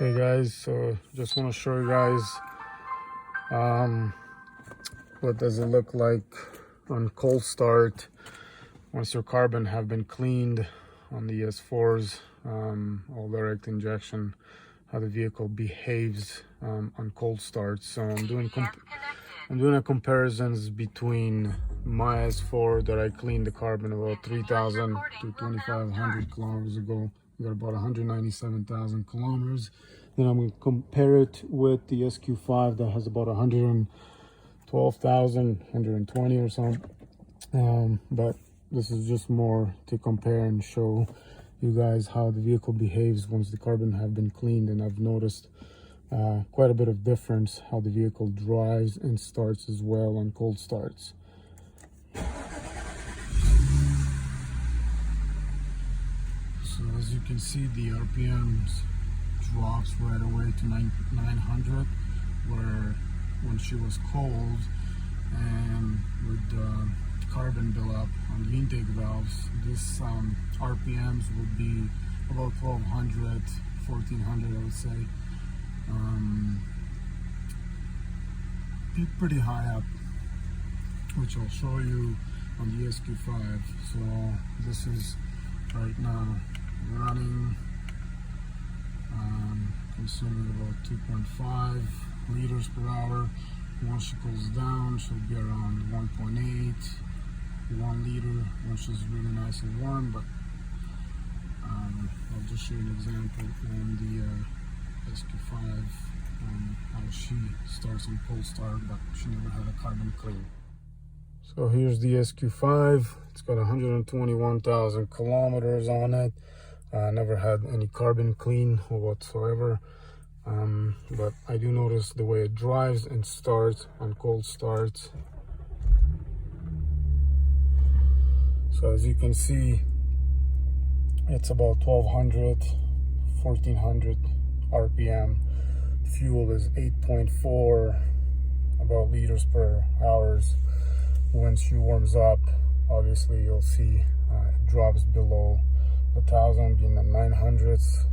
Hey guys, so just want to show you guys what does it look like on cold start once your carbon have been cleaned on the S4s, all direct injection, how the vehicle behaves on cold start. So I'm doing a comparisons between my S4 that I cleaned the carbon about 3,000 to 2,500 kilometers ago. We got about 197,000 kilometers. Then I'm going to compare it with the SQ5 that has about 112,000, 120 or something. But this is just more to compare and show you guys how the vehicle behaves once the carbon have been cleaned. And I've noticed quite a bit of difference how the vehicle drives and starts as well on cold starts. So as you can see, the RPMs drops right away to 900, where when she was cold and with the carbon buildup on the intake valves, this RPMs would be about 1200, 1400, I would say. Pretty high up, which I'll show you on the SQ5. So this is right now running, consuming about 2.5 liters per hour. Once she cools down, she'll be around 1.8, 1 liter when she's really nice and warm. But I'll just show you an example on the SQ5, how she starts on cold start, but she never had a carbon clean. So here's the SQ5. It's got 121,000 kilometers on it. Never had any carbon clean whatsoever. But I do notice the way it drives and starts on cold starts. So as you can see, it's about 1200, 1400 RPM. Fuel is 8.4 about liters per hours. When she warms up, obviously you'll see it drops below 1,000, being the 900s.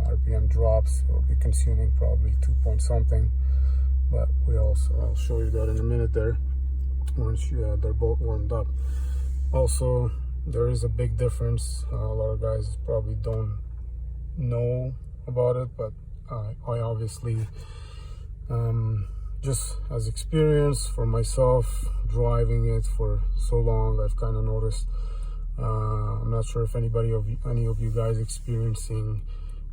RPM drops. It will be consuming probably 2 point something, but I'll show you that in a minute there once they're both warmed up. Also, there is a big difference. A lot of guys probably don't know about it, but I obviously, just as experience for myself, driving it for so long, I've kind of noticed. I'm not sure if any of you guys experiencing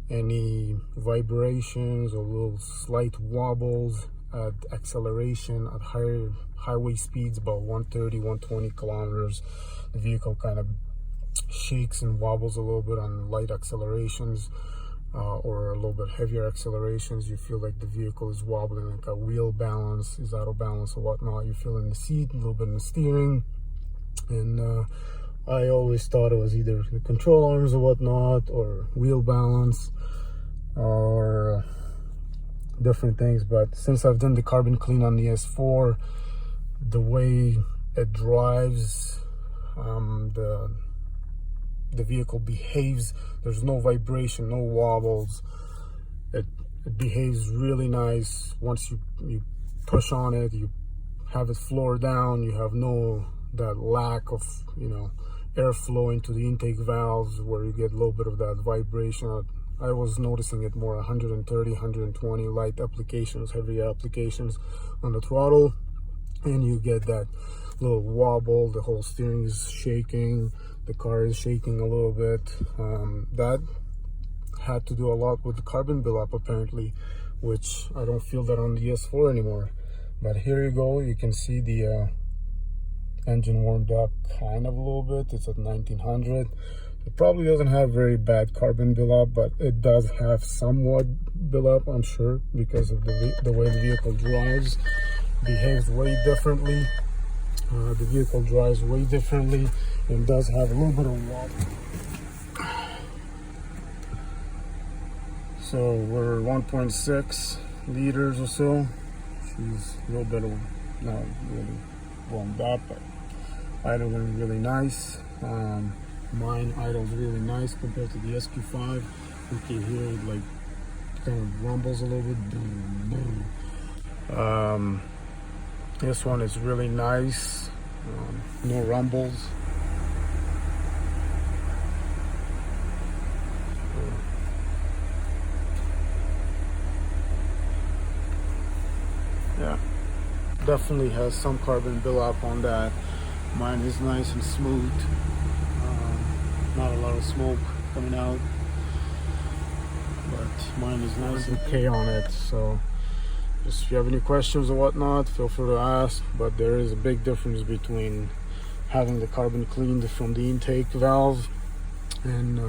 any vibrations or little slight wobbles at acceleration at higher highway speeds, about 130, 120 kilometers. The vehicle kind of shakes and wobbles a little bit on light accelerations, or a little bit heavier accelerations. You feel like the vehicle is wobbling, like a wheel balance is out of balance or whatnot. You feel in the seat, a little bit in the steering, and I always thought it was either the control arms or whatnot, or wheel balance, or different things. But since I've done the carbon clean on the S4, the way it drives, the vehicle behaves, there's no vibration, no wobbles. It behaves really nice. Once you push on it, you have it floor down, you have that lack of airflow into the intake valves where you get a little bit of that vibration. I was noticing it more 130, 120 light applications, heavy applications on the throttle, and you get that little wobble. The whole steering is shaking, the car is shaking a little bit. That had to do a lot with the carbon buildup apparently, which I don't feel that on the S4 anymore. But here you go, you can see the engine warmed up kind of a little bit. It's at 1900. It probably doesn't have very bad carbon buildup, but it does have somewhat buildup, I'm sure, because of the way the vehicle drives. Behaves way differently. The vehicle drives way differently and does have a little bit of wobble. So we're 1.6 liters or so. She's a little bit not really warmed up, but idling really nice. Mine idles really nice compared to the SQ5. You can hear it like kind of rumbles a little bit. This one is really nice. No rumbles. Yeah, definitely has some carbon buildup on that. Mine is nice and smooth. Not a lot of smoke coming out, but mine is nice and okay on it. So just if you have any questions or whatnot, feel free to ask. But there is a big difference between having the carbon cleaned from the intake valve and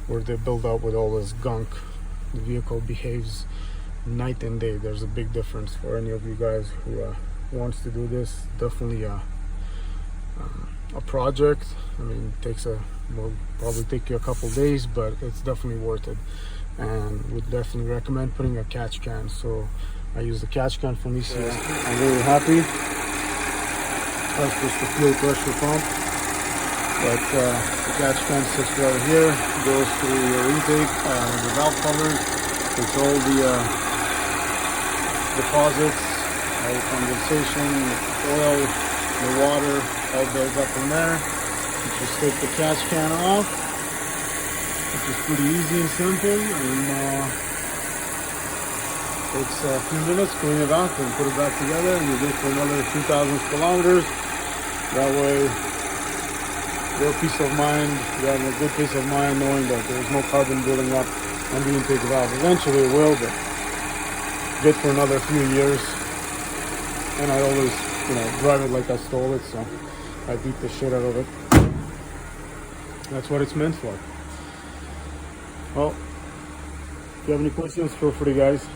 where they build up with all this gunk. The vehicle behaves night and day. There's a big difference. For any of you guys who wants to do this, definitely a project. I mean, it will probably take you a couple days, but it's definitely worth it, and would definitely recommend putting a catch can. So I use the catch can from ECS. I'm really happy. That's just the fuel pressure pump, but the catch can sits right here, goes through your intake, the valve covers, it's all the deposits, all the condensation, the oil, the water, all builds up in there. You just take the catch can off, which is pretty easy and simple, and takes a few minutes, clean it up and put it back together, and you're good for another 2,000 kilometers. That way, your peace of mind, you have a good peace of mind knowing that there's no carbon building up on the intake valve. Eventually it will, but good for another few years. And I always, drive it like I stole it, so I beat the shit out of it. That's what it's meant for. Well, if you have any questions, feel free, guys.